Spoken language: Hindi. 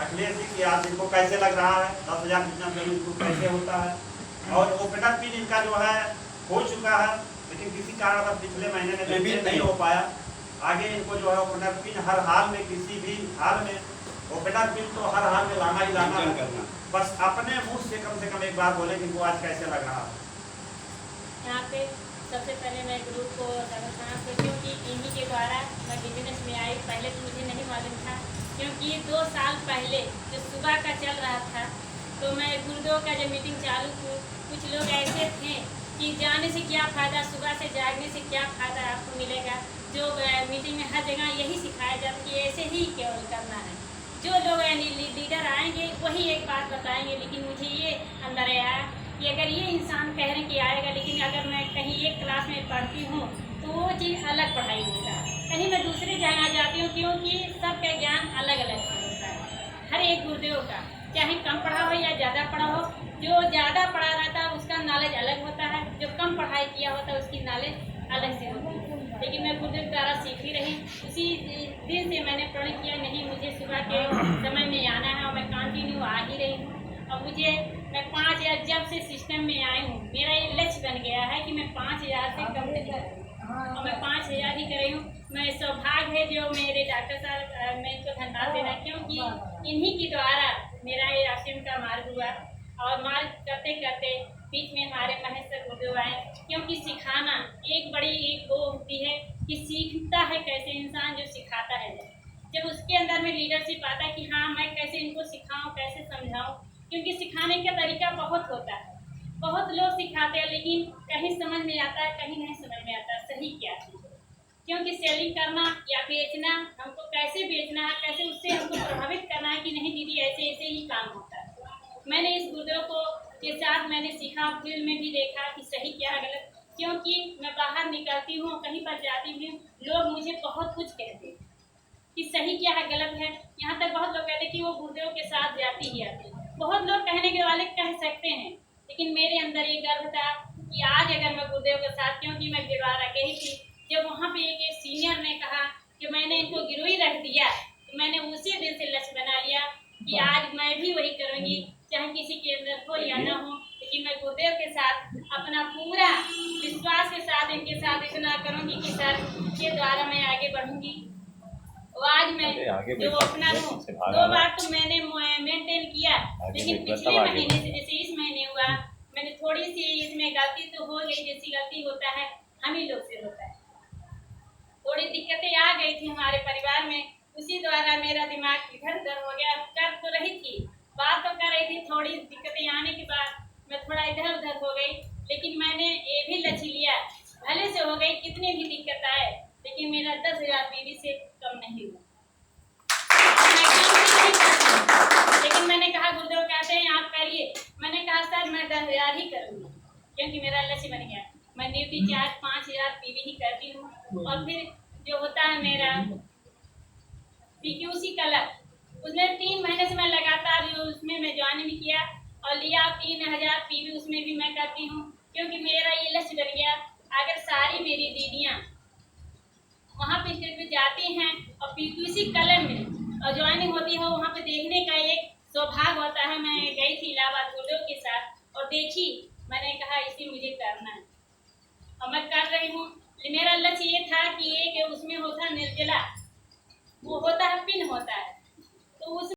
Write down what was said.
अखिलेश जी की आज इनको कैसे लग रहा है 10,000 जितना जमीन को कैसे होता है, और ओपनर पिन इनका जो है हो चुका है, लेकिन किसी कारणवश पिछले महीने में नहीं हो पाया। आगे इनको जो है ओपनर पिन हर हाल में, किसी भी हाल में ओपनर पिन तो हर हाल में लाना ही लाना है। बस अपने मुंह से कम एक बार बोले कि इनको आज कैसे लग रहा है। यहाँ पे सबसे पहले मैं ग्रुप को समझना क्योंकि इन्हीं के द्वारा मैं बिजनेस में आई। पहले तो मुझे नहीं मालूम था, क्योंकि 2 साल पहले जो सुबह का चल रहा था, तो मैं गुरुदेव का जब मीटिंग चालू की, कुछ लोग ऐसे थे कि जाने से क्या फ़ायदा, सुबह से जागने से क्या फ़ायदा आपको मिलेगा। जो मीटिंग में हर जगह यही सिखाया जाता है कि ऐसे ही केवल करना है। जो लोग यानी लीडर आएंगे वही एक बात बताएंगे, लेकिन मुझे ये अंदर आया कि अगर ये इंसान कह रहे हैं कि आएगा, लेकिन अगर मैं कहीं एक क्लास में पढ़ती हूँ तो वो चीज़ अलग पढ़ाई होता है, कहीं मैं दूसरी जगह जाती हूँ, क्योंकि सबका ज्ञान अलग अलग होता है। हर एक गुरुदेव का चाहे कम पढ़ा हो या ज़्यादा पढ़ा हो, जो ज़्यादा पढ़ा रहता है उसका नॉलेज अलग होता है, जो कम पढ़ाई किया होता है उसकी नॉलेज अलग से होती है। लेकिन मैं गुरुदेव द्वारा सीखती रही, उसी दिन से मैंने प्रण किया नहीं मुझे सुबह के समय में आना है, और मैं कंटिन्यू आ ही रही हूँ। और मुझे मैं 5,000 जब से सिस्टम में आई हूँ, मेरा ये लक्ष्य बन गया है कि मैं 5,000 से कम नहीं करूँ, और मैं 5,000 ही कर रही हूँ। मैं सौभाग्य है जो मेरे डॉक्टर साहब, मैं इनको धन्यवाद देना, क्योंकि इन्हीं के द्वारा मेरा ये आश्रम का मार्ग हुआ। और मार्ग करते करते बीच में हमारे महेश्वर गुरुदेव आए, क्योंकि सिखाना एक बड़ी एक वो होती है कि सीखता है कैसे इंसान जो सिखाता है। जब उसके अंदर में लीडरशिप आता है कि हाँ मैं कैसे इनको सिखाऊं, कैसे समझाऊं, क्योंकि सिखाने का तरीका बहुत होता है। बहुत लोग सिखाते हैं, लेकिन कहीं समझ में आता है, कहीं नहीं समझ में आता सही क्या चीज़ है। क्योंकि सेलिंग करना या बेचना, हमको कैसे बेचना है, कैसे उससे हमको प्रभावित करना है कि नहीं दीदी ऐसे ऐसे ही काम होता है। मैंने इस गुरुदेव को के साथ मैंने सीखा, फील्ड में भी देखा कि सही क्या है गलत, क्योंकि मैं बाहर निकलती हूँ, कहीं पर जाती हूँ, लोग मुझे बहुत कुछ कहते हैं कि सही क्या है गलत है। यहाँ तक बहुत लोग कहते हैं कि वो गुरुदेव के साथ जाती ही आती है। बहुत लोग कहने के वाले कह सकते हैं, लेकिन मेरे अंदर ये गर्व था कि आज अगर मैं गुरुदेव के साथ, क्योंकि मैं गिरवारा गई थी, जब वहाँ पे एक सीनियर ने कहा कि मैंने इनको गिरोही रख दिया, तो मैंने उसी दिन से लक्ष्य बना लिया कि आज मैं भी वही करूँगी, चाहे किसी के अंदर हो या ना हो, लेकिन मैं गुरुदेव के साथ अपना पूरा विश्वास के साथ इनके साथ इतना करूँगी कि सर के द्वारा मैं आगे बढ़ूँगी। और आज मैं जो अपना हूँ, 2 बार तो मैंने मेंटेन किया, लेकिन पिछले महीने से जैसे इस महीने हुआ, मैंने थोड़ी सी इसमें गलती तो हो गई, जैसी गलती होता है हम ही लोग से होता है। थोड़ी दिक्कतें आ गई थी हमारे परिवार में, उसी द्वारा मेरा दिमाग इधर उधर हो गया। कर तो रही थी, बात तो कर रही थी, थोड़ी दिक्कतें आने के बाद मैं थोड़ा इधर उधर हो गई, लेकिन मैंने ये भी लक्ष्य लिया, भले से हो गई कितनी भी दिक्कत आए, लेकिन मेरा 10,000 बीवी से कम नहीं हुआ। लेकिन मैंने कहा गुरुदेव कहते हैं आप करिए, मैंने कहा सर मैं 10,000 ही करूँगी, क्योंकि मेरा लक्ष्य बन गया। मैं ड्यूटी चार्ज 5,000 पीवी ही करती हूँ, और फिर जो होता है मेरा PQC कलर, उसमें 3 महीने से मैं लगातार उसमें मैं ज्वाइन भी किया और लिया 3,000 पीवी, उसमें भी मैं करती हूँ, क्योंकि मेरा ये लक्ष्य बन गया। अगर सारी मेरी दीदियाँ वहाँ पे स्टेट पे जाती हैं और PQC कलर में और ज्वाइनिंग होती है, वहाँ पे देखने का एक सौभाग्य होता है। मैं गई थी इलाहाबाद गुरुदेव के साथ और देखी, मैंने कहा इसे मुझे करना है और मैं कर रही हूँ। मेरा लक्ष्य ये था कि एक उसमें होता निर्जला, वो होता है पिन होता है, तो उस